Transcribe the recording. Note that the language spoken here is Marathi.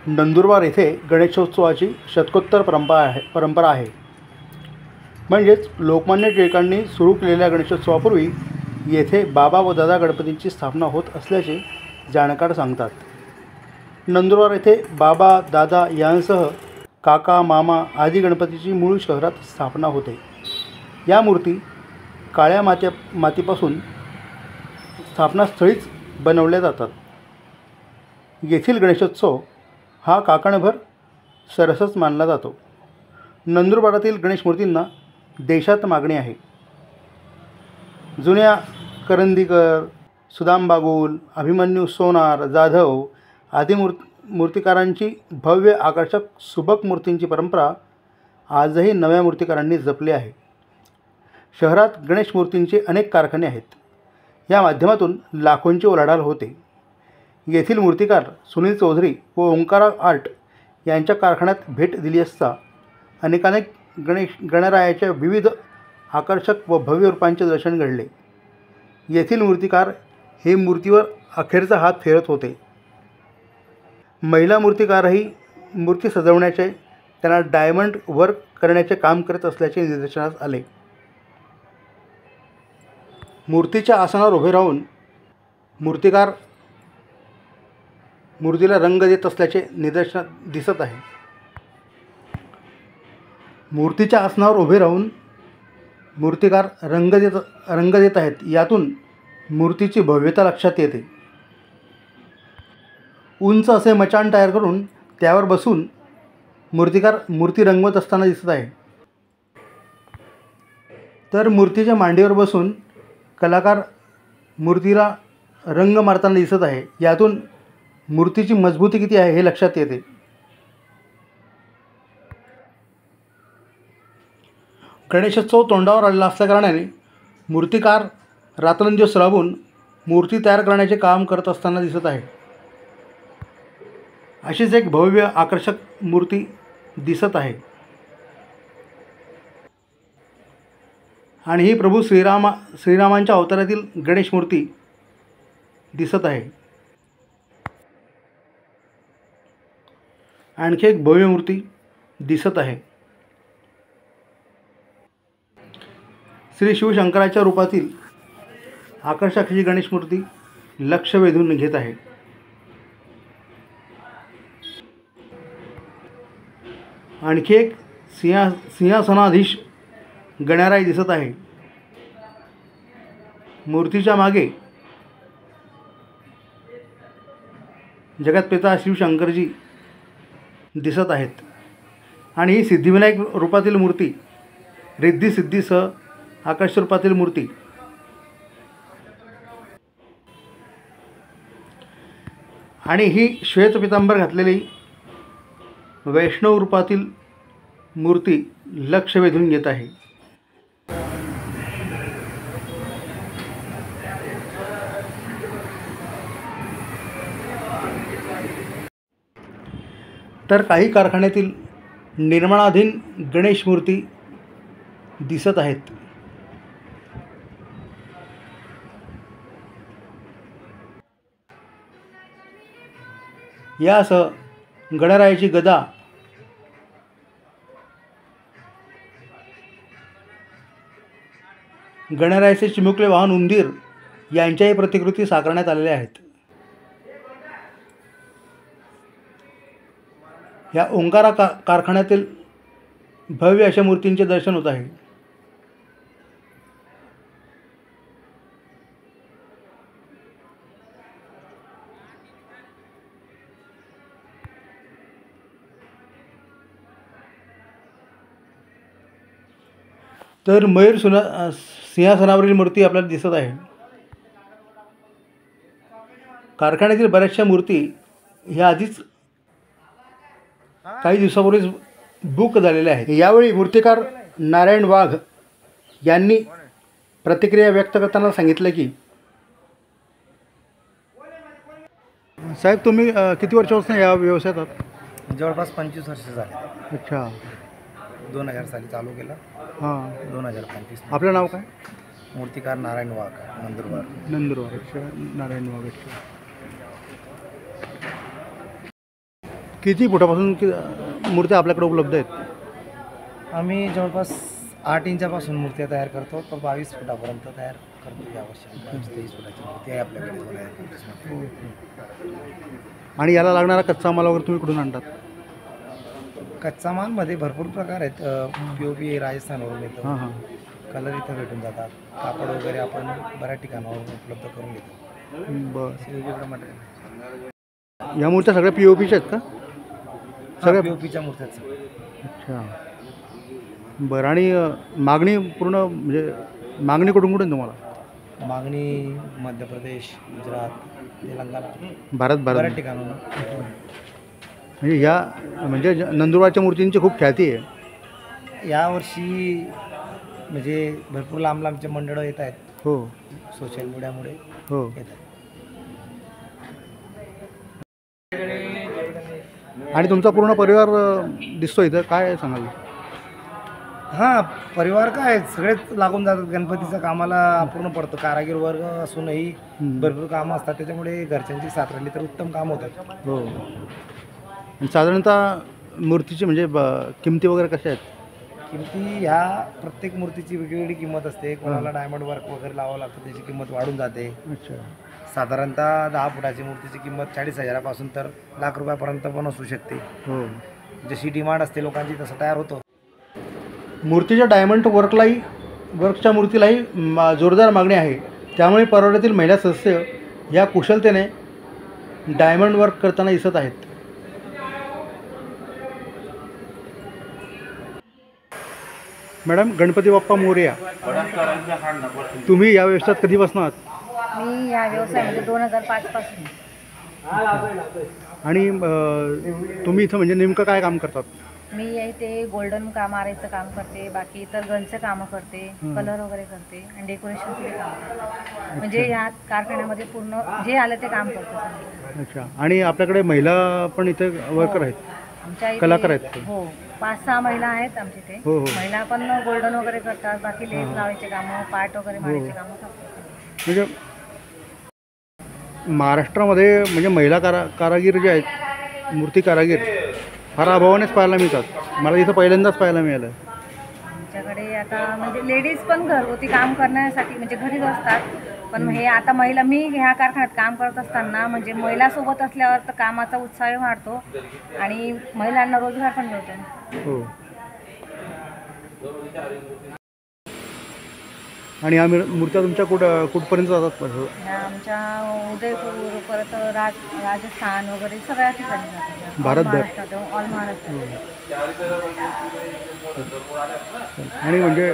नंदुरबार येथे गणेशोत्सवाची शतकोत्तर परंपरा आहे. म्हणजेच लोकमान्य टिळकांनी सुरू केलेल्या गणेशोत्सवापूर्वी येथे बाबा व दादा गणपतींची स्थापना होत असल्याचे जाणकार सांगतात. नंदुरबार येथे बाबा, दादा यांसह काका, मामा आदी गणपतीची मूळ शहरात स्थापना होते. या मूर्ती काळ्या मातीपासून स्थापनास्थळीच बनवल्या जातात. येथील गणेशोत्सव हा काकणभर सरसच मानला जातो. नंदुरबारातील गणेश मूर्तींना देशात मागणी आहे. जुन्या करंदीकर, सुदाम बागुल, अभिमन्यू सोनार, जाधव आदी मूर्तिकारांची भव्य आकर्षक सुबक मूर्तींची परंपरा आजही नव्या मूर्तिकारांनी जपली आहे. शहरात गणेश मूर्तींचे अनेक कारखाने आहेत. या माध्यमातून लाखोंची उलाढाल होते. येथील मूर्तिकार सुनील चौधरी व ओंकारा आर्ट यांच्या कारखान्यात भेट दिली असता अनेकानेक गणरायाच्या विविध आकर्षक व भव्य रूपांचे दर्शन घडले. येथील मूर्तिकार हे मूर्तीवर अखेरचा हात फेरत होते. महिला मूर्तिकारही मूर्ती सजवण्याचे, त्यांना डायमंड वर्क करण्याचे काम करत असल्याचे निदर्शनास आले. मूर्तीच्या आसनावर उभे राहून मूर्तिकार मूर्तीला रंग देत असल्याचे निदर्शनात दिसत आहे. मूर्तीच्या आसनावर उभे राहून मूर्तिकार रंग देत आहेत. यातून मूर्तीची भव्यता लक्षात येते. उंच असे मचाण तयार करून त्यावर बसून मूर्तिकार मूर्ती रंगवत असताना दिसत आहे. तर मूर्तीच्या मांडीवर बसून कलाकार मूर्तीला रंग मारताना दिसत आहे. यातून मूर्तीची मजबूती किती आहे हे लक्षात येते. गणेशोत्सव तोंडावर आलेला असल्याकारणाने मूर्तिकार रात्रंदिवस राबून मूर्ती तयार करण्याचे काम करत असताना दिसत आहे. अशीच एक भव्य आकर्षक मूर्ती दिसत आहे आणि ही प्रभू श्रीरामांच्या अवतारातील गणेश मूर्ती दिसत आहे. आणखी एक भव्य मूर्ती दिसत आहे. श्री शिवशंकराच्या रूपातील आकर्षक ही गणेश मूर्ती लक्ष वेधून घेत आहे. आणखी एक सिंहासनाधीश गणराय दिसत आहे. मूर्तीच्या मागे जगतपिता शिवशंकरजी दिसत आहेत आणि ही सिद्धिविनायक रूपातील मूर्ती, रिद्धी सिद्धीसह आकाश रूपातील मूर्ती आणि ही श्वेतपितांबर घातलेली वैष्णव रूपातील मूर्ती लक्ष वेधून घेत आहे. तर काही कारखान्यातील निर्माणाधीन गणेश मूर्ती दिसत आहेत. यासह गणरायाची गदा, गणरायाचे चिमुकले वाहन उंदीर यांच्याही प्रतिकृती साकारण्यात आलेल्या आहेत. या ओंकारा कारखान्यातील भव्य अशा मूर्तींचे दर्शन होत आहे. तर मयूर सिंहासनावरील मूर्ती आपल्याला दिसत आहे. कारखान्यातील बऱ्याचशा मूर्ती ह्या आधीच काही दिवसापूर्वीच बुक झालेल्या आहेत. यावेळी मूर्तिकार नारायण वाघ यांनी प्रतिक्रिया व्यक्त करताना सांगितलं की, साहेब तुम्ही किती वर्षापासून या व्यवसायात आहात? जवळपास 25 वर्ष झाले. अच्छा. 2000 साली चालू केलं. हां. 2025. आपलं नाव काय? मूर्तिकार नारायण वाघ, नंदुरबार. नंदुरबार. अच्छा, नारायण वाघ. अच्छा. किती फुटापासून मूर्त्या आपल्याकडे उपलब्ध आहेत? आम्ही जवळपास 8 इंचापासून मूर्त्या तयार करतो तर 22 फुटापर्यंत तयार करतो यावर्षी. 23 फुटाची मूर्ती आहे आपल्याकडे 2025 आणि याला लागणारा कच्चा माल वगैरे तुम्ही कुठून आणतात? कच्चा मालमध्ये भरपूर प्रकार आहेत. POP राजस्थानवरून येतो. हां हां. कलर इथं भेटून जातात. कापड वगैरे आपण बऱ्याच ठिकाणावरून उपलब्ध करून घेतो. बरं. वेगवेगळं मटेरियल. या मूर्त्या सगळ्या POPच्या आहेत का? सगळ्या POPच्या मूर्त्याच. अच्छा. बरं. आणि मागणी पूर्ण म्हणजे मागणी कुठून कुठून तुम्हाला? मागणी मध्य प्रदेश, गुजरात, तेलंगणा, बऱ्याच बऱ्याच ठिकाणून. म्हणजे या म्हणजे नंदुरबारच्या मूर्तींची खूप ख्याती आहे. यावर्षी म्हणजे भरपूर लांब लांबचे मंडळं येत आहेत. हो सोशल मीडियामुळे हो. येत आहेत. आणि तुमचा पूर्ण परिवार दिसतो इथं, काय सांगाल? हां, परिवार काय सगळेच लागून जातात. गणपतीचं कामाला पूर्ण पडतं. कारागीर वर्ग असूनही भरपूर कामं असतात. त्याच्यामुळे घरच्यांची साथ राहिली तर उत्तम काम होतात. हो. आणि साधारणतः मूर्तीची म्हणजे किमती वगैरे कशा आहेत? किमती ह्या प्रत्येक मूर्तीची वेगवेगळी किंमत असते. कोणाला डायमंड वर्क वगैरे लावावं लागतं, त्याची किंमत वाढून जाते. अच्छा. साधारणतः 10 फुटाची मूर्तीची किंमत 40,000पासून तर लाख रुपयापर्यंत पण असू शकते. हो. जशी डिमांड असते लोकांची तसं तयार होतं. मूर्तीच्या डायमंड वर्कच्या मूर्तीलाही जोरदार मागणी आहे. त्यामुळे परिवारातील महिला सदस्य या कुशलतेने डायमंड वर्क करताना दिसत आहेत. मॅडम, गणपती बाप्पा मोरया. तुम्ही या व्यवसायात कधीपासून आहात? मी या व्यवसायामध्ये 2005 पासून. आणि तुम्ही इथं म्हणजे नेमकं काय काम करतात? मी इथे गोल्डन काम आरायचं काम करते, बाकी इतर गनचं कामं करते, कलर वगैरे करते आणि डेकोरेशनचे काम करते. म्हणजे या कारखान्यामध्ये पूर्ण जे आलं ते काम करतो. अच्छा. आणि आपल्याकडे महिला पण इथे वर्कर आहेत, आमच्या इथे कलाकार आहेत? हो, 5-6 महिला आहेत आमच्या इथे. हो हो. महिला पण गोल्डन वगैरे करतात, बाकी लेस लावायचे कामं, पाट वगैरे मारायचे कामं करतात. म्हणजे महाराष्ट्रामध्ये म्हणजे महिला कारागीर जे आहेत, मूर्ती कारागीर फार अभावानेच पाहायला मिळतात. मला इथं पहिल्यांदाच पाहायला मिळालं. आमच्याकडे आता म्हणजे लेडीज पण घरगुती काम करण्यासाठी म्हणजे घरीच असतात. पण हे आता महिला, मी ह्या कारखान्यात काम करत असताना म्हणजे महिलासोबत असल्यावर तर कामाचा उत्साह वाढतो आणि महिलांना रोजगार पण मिळतो. हो. आणि या मूर्त्या तुमच्या कुठपर्यंत जातात? ह्या आमच्या उदयपूर, परत राजस्थान वगैरे सगळ्या ठिकाणी जातात. भारतभर? ऑल महाराष्ट्र. आणि म्हणजे